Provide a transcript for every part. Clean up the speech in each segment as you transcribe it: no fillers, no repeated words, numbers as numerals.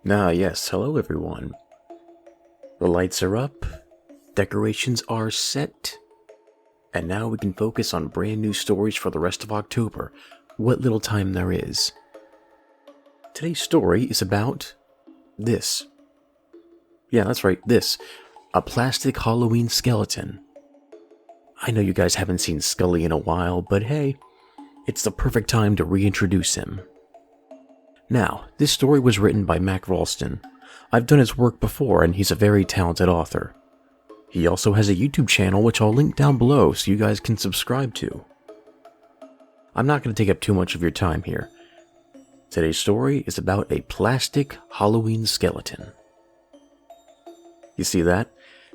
Yes, hello everyone. The lights are up, decorations are set, and now we can focus on brand new stories for the rest of October, what little time there is. Today's story is about this. Yeah, that's right, this. A plastic Halloween skeleton. I know you guys haven't seen Skully in a while, but hey, it's the perfect time to reintroduce him. Now, this story was written by MakRalston. I've done his work before, and he's a very talented author. He also has a YouTube channel, which I'll link down below so you guys can subscribe to. I'm not going to take up too much of your time here. Today's story is about a plastic Halloween skeleton. You see that?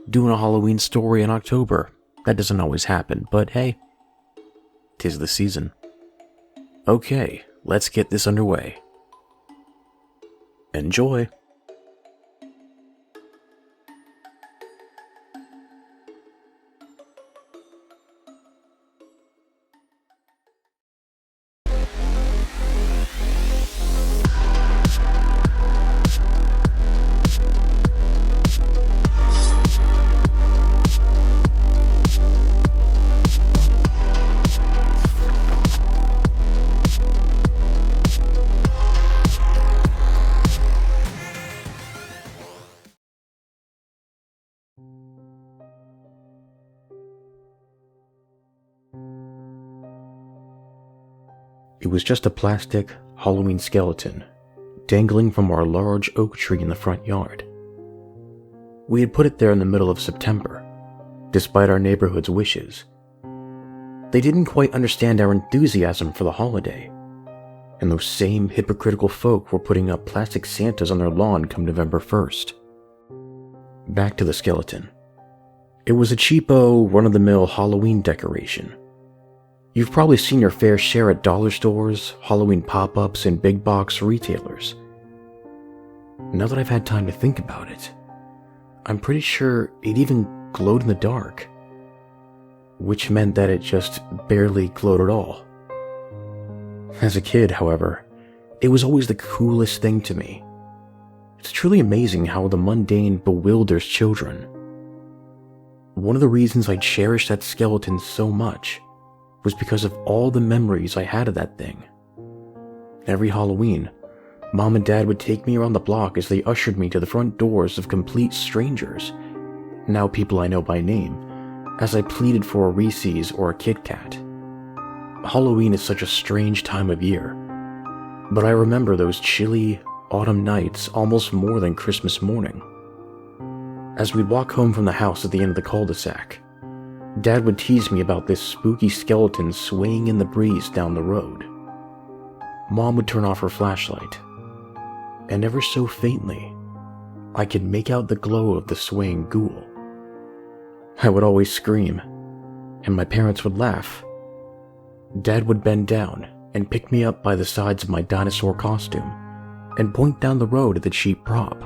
Doing a Halloween story in October. That doesn't always happen, but hey, 'tis the season. Okay, let's get this underway. Enjoy! It was just a plastic Halloween skeleton dangling from our large oak tree in the front yard. We had put it there in the middle of September, despite our neighborhood's wishes. They didn't quite understand our enthusiasm for the holiday, and those same hypocritical folk were putting up plastic Santas on their lawn come November 1st. Back to the skeleton. It was a cheapo, run-of-the-mill Halloween decoration. You've probably seen your fair share at dollar stores, Halloween pop-ups, and big box retailers. Now that I've had time to think about it, I'm pretty sure it even glowed in the dark, which meant that it just barely glowed at all. As a kid, however, it was always the coolest thing to me. It's truly amazing how the mundane bewilders children. One of the reasons I cherished that skeleton so much was because of all the memories I had of that thing. Every Halloween, Mom and Dad would take me around the block as they ushered me to the front doors of complete strangers, now people I know by name, as I pleaded for a Reese's or a Kit Kat. Halloween is such a strange time of year, but I remember those chilly autumn nights almost more than Christmas morning. As we'd walk home from the house at the end of the cul-de-sac, Dad would tease me about this spooky skeleton swaying in the breeze down the road. Mom would turn off her flashlight, and ever so faintly, I could make out the glow of the swaying ghoul. I would always scream, and my parents would laugh. Dad would bend down and pick me up by the sides of my dinosaur costume and point down the road at the cheap prop.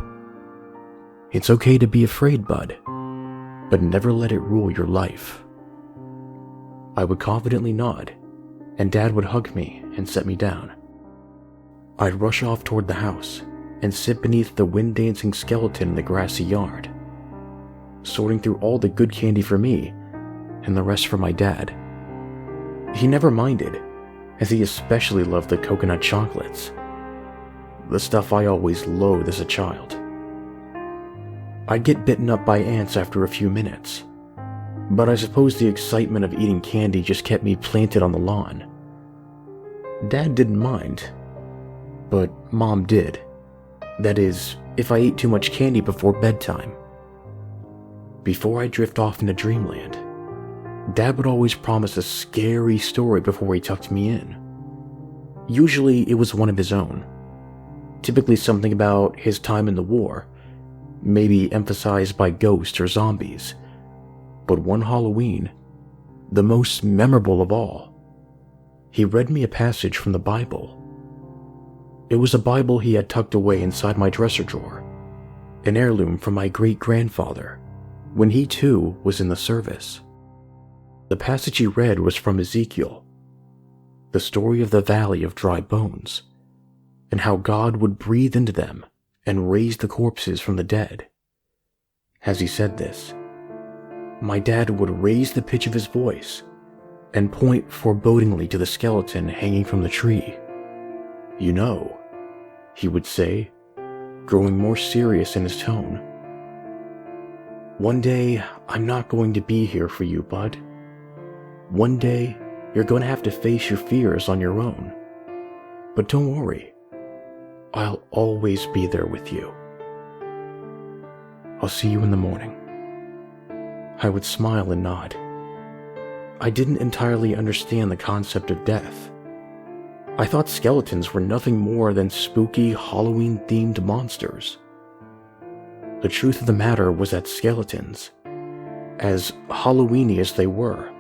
It's okay to be afraid, bud, but never let it rule your life. I would confidently nod, and Dad would hug me and set me down. I'd rush off toward the house and sit beneath the wind-dancing skeleton in the grassy yard, sorting through all the good candy for me and the rest for my dad. He never minded, as he especially loved the coconut chocolates, the stuff I always loathed as a child. I'd get bitten up by ants after a few minutes, but I suppose the excitement of eating candy just kept me planted on the lawn. Dad didn't mind, but Mom did. That is, if I ate too much candy before bedtime. Before I drift off into dreamland, Dad would always promise a scary story before he tucked me in. Usually it was one of his own, typically something about his time in the war, maybe emphasized by ghosts or zombies. But one Halloween, the most memorable of all, he read me a passage from the Bible. It was a Bible he had tucked away inside my dresser drawer, an heirloom from my great-grandfather, when he too was in the service. The passage he read was from Ezekiel, the story of the valley of dry bones, and how God would breathe into them and raise the corpses from the dead. As he said this, my dad would raise the pitch of his voice and point forebodingly to the skeleton hanging from the tree. "You know," he would say, growing more serious in his tone, "one day I'm not going to be here for you, bud. One day you're going to have to face your fears on your own. But don't worry, I'll always be there with you. I'll see you in the morning." I would smile and nod. I didn't entirely understand the concept of death. I thought skeletons were nothing more than spooky Halloween-themed monsters. The truth of the matter was that skeletons, as Halloween-y as they were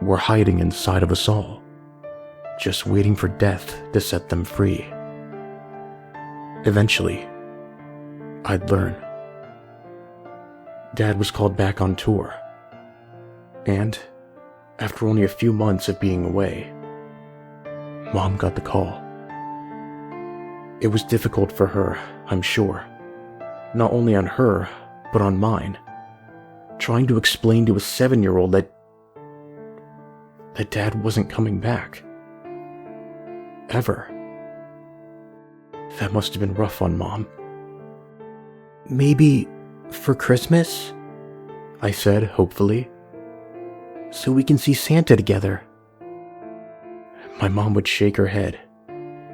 hiding inside of us all, just waiting for death to set them free. Eventually, I'd learn. Dad was called back on tour, and after only a few months of being away, Mom got the call. It was difficult for her, I'm sure, not only on her, but on mine, trying to explain to a 7-year-old that Dad wasn't coming back. Ever. That must have been rough on Mom. "Maybe for Christmas?" I said, hopefully. "So we can see Santa together." My mom would shake her head,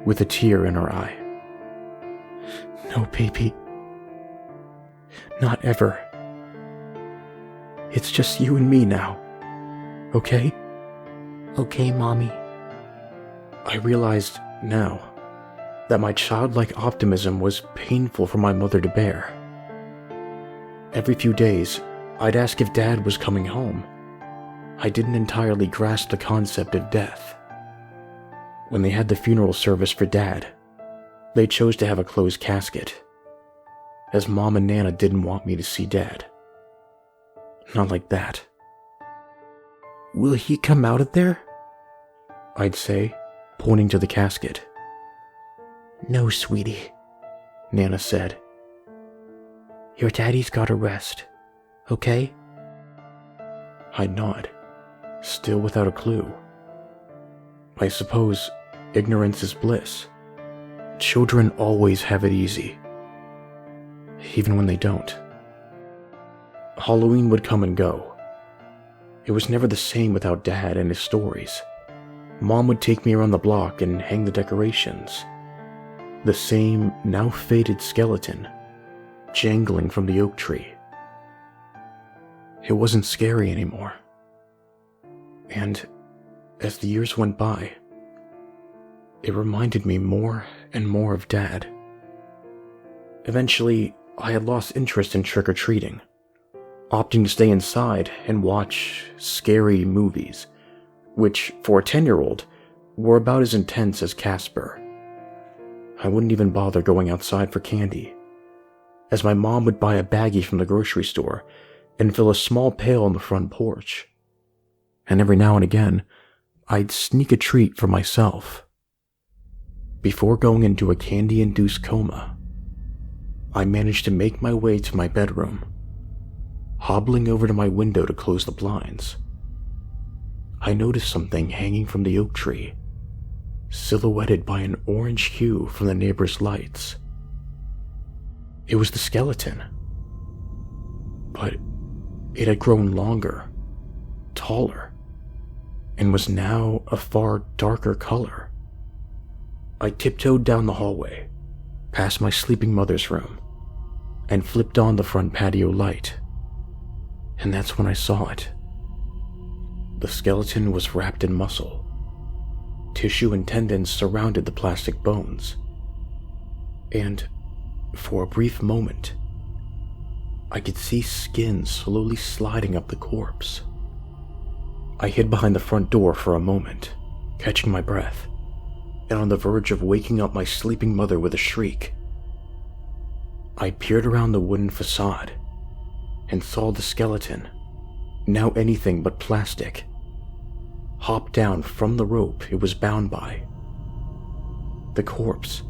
with a tear in her eye. "No, baby. Not ever. It's just you and me now. Okay?" "Okay, Mommy." I realized now that my childlike optimism was painful for my mother to bear. Every few days, I'd ask if Dad was coming home. I didn't entirely grasp the concept of death. When they had the funeral service for Dad, they chose to have a closed casket, as Mom and Nana didn't want me to see Dad. Not like that. "Will he come out of there?" I'd say, pointing to the casket. "No, sweetie," Nana said. "Your daddy's gotta rest, okay?" I'd nod, still without a clue. I suppose ignorance is bliss. Children always have it easy, even when they don't. Halloween would come and go. It was never the same without Dad and his stories. Mom would take me around the block and hang the decorations. The same, now faded skeleton, jangling from the oak tree. It wasn't scary anymore. And as the years went by, it reminded me more and more of Dad. Eventually, I had lost interest in trick-or-treating, opting to stay inside and watch scary movies, which, for a 10-year-old, were about as intense as Casper. I wouldn't even bother going outside for candy, as my mom would buy a baggie from the grocery store and fill a small pail on the front porch. And every now and again, I'd sneak a treat for myself. Before going into a candy-induced coma, I managed to make my way to my bedroom, hobbling over to my window to close the blinds. I noticed something hanging from the oak tree, silhouetted by an orange hue from the neighbor's lights. It was the skeleton, but it had grown longer, taller, and was now a far darker color. I tiptoed down the hallway, past my sleeping mother's room, and flipped on the front patio light. And that's when I saw it. The skeleton was wrapped in muscle. Tissue and tendons surrounded the plastic bones. And, for a brief moment, I could see skin slowly sliding up the corpse. I hid behind the front door for a moment, catching my breath, and on the verge of waking up my sleeping mother with a shriek. I peered around the wooden facade and saw the skeleton, now anything but plastic, hop down from the rope it was bound by. The corpse,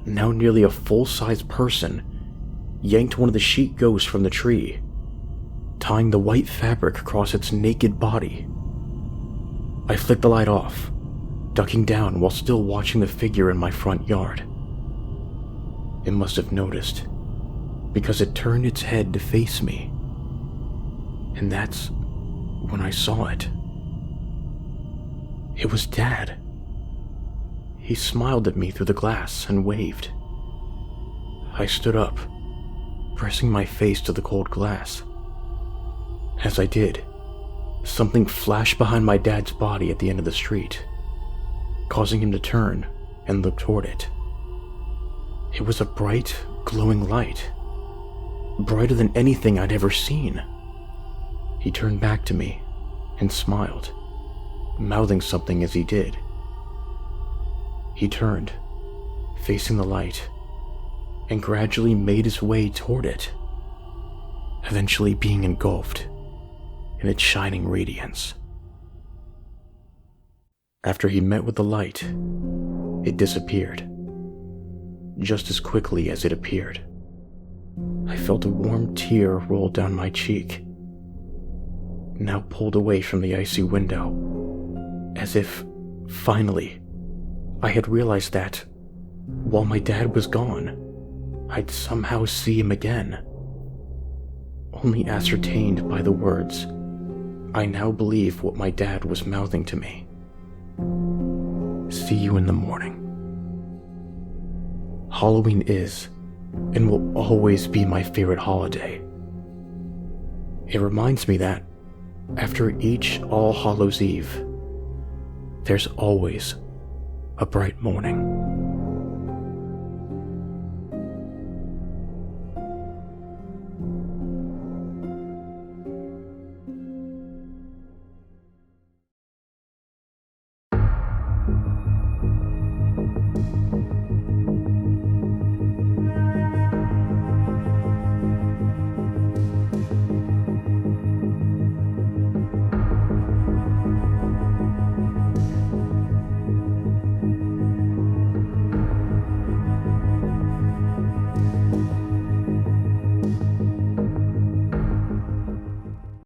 now nearly a full-size person, yanked one of the sheet ghosts from the tree, tying the white fabric across its naked body. I flicked the light off, ducking down while still watching the figure in my front yard. It must have noticed, because it turned its head to face me. And that's when I saw it. It was Dad. He smiled at me through the glass and waved. I stood up, pressing my face to the cold glass. As I did, something flashed behind my dad's body at the end of the street, causing him to turn and look toward it. It was a bright, glowing light, brighter than anything I'd ever seen. He turned back to me and smiled, mouthing something as he did. He turned, facing the light, and gradually made his way toward it, eventually being engulfed in its shining radiance. After he met with the light, it disappeared, just as quickly as it appeared. I felt a warm tear roll down my cheek, now pulled away from the icy window, as if, finally, I had realized that, while my dad was gone, I'd somehow see him again. Only ascertained by the words, I now believe what my dad was mouthing to me. See you in the morning. Halloween is, and will always be my favorite holiday. It reminds me that, after each All Hallows Eve, there's always a bright morning.